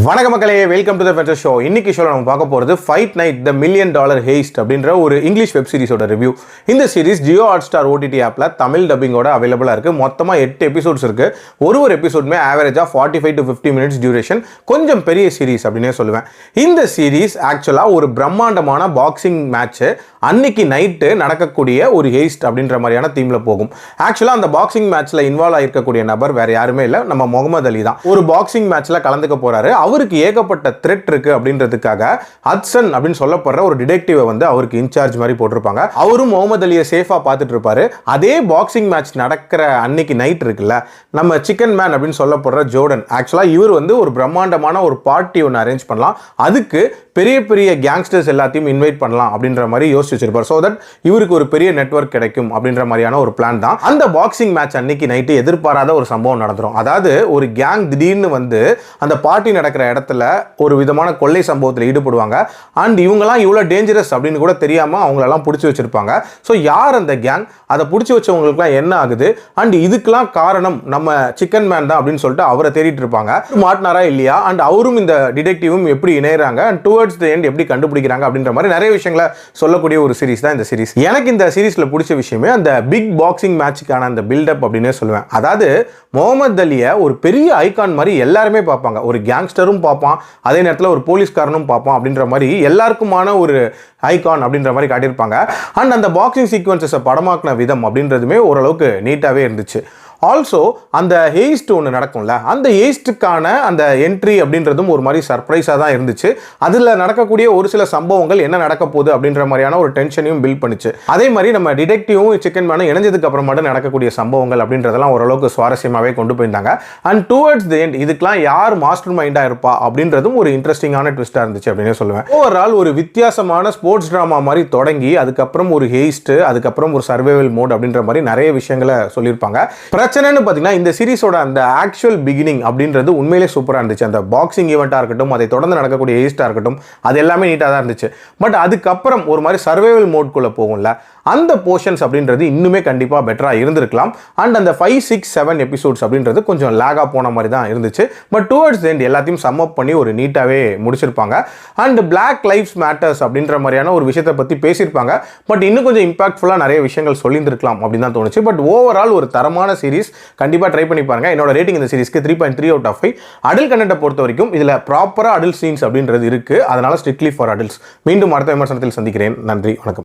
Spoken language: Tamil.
வணக்க மக்களே, வெல்கம் டு தி ஃபென்சர் ஷோ. இன்னைக்கு ஷோல நம்ம பார்க்க போறது ஃபைட் நைட் தி $1 மில்லியன் ஹெய்ஸ்ட் அப்படின்ற ஒரு இங்கிலீஷ் வெப் சீரிஸோட ரிவ்யூ. இந்த சீரிஸ் ஜியோ ஹாட்ஸ்டார் ஓடிடி ஆப்ல தமிழ் டப்பிங்கோட அவைலபிளா இருக்கு. மொத்தமா 8 எபிசோட்ஸ் இருக்கு. ஒரு எபிசோடுமே ஆவரேஜா 45 to 50 மினிட்ஸ் டியூரேஷன். கொஞ்சம் பெரிய சீரிஸ் அப்படினே சொல்லுவேன். இந்த சீரிஸ் ஆக்சுவலா ஒரு பிரம்மாண்டமான பாக்ஸிங் மேட்ச் அன்னைக்கு நைட்டு நடக்கக்கூடிய ஒரு ஹெய்ஸ்ட் அப்படின்ற மாதிரியான தீம்ல போகும். ஆக்சுவலா அந்த பாக்ஸிங் மேட்ச்ல இன்வால்வ் ஆயிருக்கக்கூடிய நபர் வேற யாருமே இல்ல, நம்ம முகமது அலி தான். ஒரு பாக்ஸிங் மேட்ச்ல கலந்துக்க போறாரு. அவருக்கு ஏகப்பட்ட த்ரெட் இருக்கு அப்படின்றதுக்காக ஹட்சன் அப்படின்னு சொல்லப்படுற ஒரு டிடெக்டிவ் வந்து அவருக்கு இன்சார்ஜ் மாதிரி போட்டிருப்பாங்க. அவரும் முகமது அலியை சேஃபா பார்த்துட்டு இருப்பாரு. அதே பாக்ஸிங் மேட்ச் நடக்கிற அன்னைக்கு நைட் இருக்குல்ல, நம்ம சிக்கன் மேன் அப்படின்னு சொல்லப்படுற ஜோர்டன், ஆக்சுவலா இவர் வந்து ஒரு பிரம்மாண்டமான ஒரு பார்ட்டி ஒன்று அரேஞ்ச் பண்ணலாம். அதுக்கு பெரிய பெரிய கேங்ஸ்டர்ஸ் எல்லாத்தையும் இன்வைட் பண்ணலாம் அப்படின்ற மாதிரி யோசிச்சு வச்சிருப்பார். சோ தட் இவருக்கு ஒரு பெரிய நெட்வொர்க் கிடைக்கும் அப்படின்ற மாதிரியான ஒரு பிளான் தான். அந்த பாக்ஸிங் மேட்ச் அன்னைக்கு நைட்டு எதிர்பாராத ஒரு சம்பவம் நடந்துரும். அதாவது ஒரு கேங் திடீர்னு வந்து அந்த பார்ட்டி நடக்கிற இடத்துல ஒரு விதமான கொள்ளை சம்பவத்தில் ஈடுபடுவாங்க. அண்ட் இவங்கெல்லாம் இவ்வளவு டேஞ்சரஸ் அப்படின்னு கூட தெரியாம அவங்களெல்லாம் பிடிச்சி வச்சிருப்பாங்க. ஸோ யார் அந்த கேங், அதை பிடிச்சி வச்சவங்களுக்குலாம் என்ன ஆகுது, அண்ட் இதுக்கெல்லாம் காரணம் நம்ம சிக்கன் மேன் தான் அப்படின்னு சொல்லிட்டு அவரை தேடிட்டு இருப்பாங்க. மாட்டினாரா இல்லையா, அண்ட் அவரும் இந்த டிடெக்டிவும் எப்படி இணையறாங்க, அண்ட் டுவர்ட்ஸ் தி எண்ட் எப்படி கண்டுபிடிக்கிறாங்க அப்படின்ற மாதிரி நிறைய விஷயங்களை சொல்லக்கூடிய ஒரு சீரிஸ் தான் இந்த சீரிஸ். எனக்கு இந்த சீரிஸ்ல பிடிச்ச விஷயமே அந்த பிக் பாக்ஸிங் மேட்சுக்கான அந்த பில்டப் அப்படின்னே சொல்லுவேன். அதாவது முகமது அலியை ஒரு பெரிய ஐகான் மாதிரி எல்லாருமே பார்ப்பாங்க. ஒரு கேங்ஸ்டரும் பார்ப்பான், அதே நேரத்தில் ஒரு போலீஸ்காரனும் பார்ப்பான் அப்படின்ற மாதிரி எல்லாருக்குமான ஒரு ஐகான் அப்படின்ற மாதிரி காட்டியிருப்பாங்க. அண்ட் அந்த பாக்ஸிங் சீக்வன்சஸை படமாக்கின விதம் அப்படின்றதுமே ஓரளவுக்கு நீட்டாகவே இருந்துச்சு. ஆல்சோ அந்த ஹெய்ஸ்ட் ஒன்று நடக்கும்ல, அந்த ஹெய்ஸ்டுக்கான அந்த என்ட்ரி அப்படின்றதும் ஒரு மாதிரி சர்ப்ரைஸாக தான் இருந்துச்சு. அதில் நடக்கக்கூடிய ஒரு சில சம்பவங்கள் என்ன நடக்க போகுது அப்படின்ற மாதிரியான ஒரு டென்ஷனையும் பில்ட் பண்ணிச்சு. அதே மாதிரி நம்ம டிடெக்டிவும் சிக்கன் மேனும் இணைஞ்சதுக்கு அப்புறமாட்டு நடக்கக்கூடிய சம்பவங்கள் அப்படின்றதெல்லாம் ஓரளவுக்கு சுவாரஸ்யமாகவே கொண்டு போயிருந்தாங்க. அண்ட் டுவர்ட்ஸ் தி எண்ட் இதுக்கெல்லாம் யார் மாஸ்டர் மைண்டாக இருப்பா அப்படின்றதும் ஒரு இன்ட்ரெஸ்டிங்கான ட்விஸ்டாக இருந்துச்சு அப்படின்னு சொல்லுவேன். ஓவரால் ஒரு வித்தியாசமான ஸ்போர்ட்ஸ் ட்ராமா மாதிரி தொடங்கி அதுக்கப்புறம் ஒரு ஹெய்ஸ்ட், அதுக்கப்புறம் ஒரு சர்வைவல் மோட் அப்படின்ற மாதிரி நிறைய விஷயங்களை சொல்லியிருப்பாங்க. பிரச்சனைன்னு பார்த்தீங்கன்னா இந்த சீரிஸோட அந்த ஆக்சுவல் பிகினிங் அப்படின்றது உண்மையிலே சூப்பராக இருந்துச்சு. அந்த பாக்ஸிங் ஈவெண்ட்டாக இருக்கட்டும், அதை தொடர்ந்து நடக்கக்கூடிய ஹெய்ஸ்டாக இருக்கட்டும், அது எல்லாமே நீட்டாக தான் இருந்துச்சு. பட் அதுக்கப்புறம் ஒரு மாதிரி சர்வைவல் மோட்குள்ளே போகும்ல, அந்த போர்ஷன்ஸ் அப்படின்றது இன்னுமே கண்டிப்பாக பெட்டராக இருந்திருக்கலாம். அண்ட் அந்த 5, 6, 7 எபிசோட்ஸ் அப்படின்றது கொஞ்சம் லேகாக போன மாதிரி தான் இருந்துச்சு. பட் டுவர்ட்ஸ் தி எண்ட் எல்லாத்தையும் சம் அப் பண்ணி ஒரு நீட்டாகவே முடிச்சிருப்பாங்க. அண்ட் பிளாக் லைஃப்ஸ் மேட்டர்ஸ் அப்படின்ற மாதிரியான ஒரு விஷயத்தை பற்றி பேசியிருப்பாங்க. பட் இன்னும் கொஞ்சம் இம்பாக்ட்ஃபுல்லாக நிறைய விஷயங்கள் சொல்லியிருந்திருக்கலாம் அப்படின்னு தான் தோணுச்சு. பட் ஓவரால் ஒரு தரமான சீரிஸ், கண்டிப்பாக ட்ரை பண்ணி பாருங்க. என்னோட ரேட்டிங் இந்த சீரிஸ்க்கு 3.3 out of 5. அடல்ட் கண்டென்ட்டை பொறுத்த வரைக்கும் இதில் ப்ராப்பராக அடல்ட் சீன்ஸ் அப்படின்றது இருக்கு. அதனால ஸ்ட்ரிக்ட்லி ஃபார் அடல்ட்ஸ். மீண்டும் அடுத்த விமர்சனத்தில் சந்திக்கிறேன். நன்றி, வணக்கம்.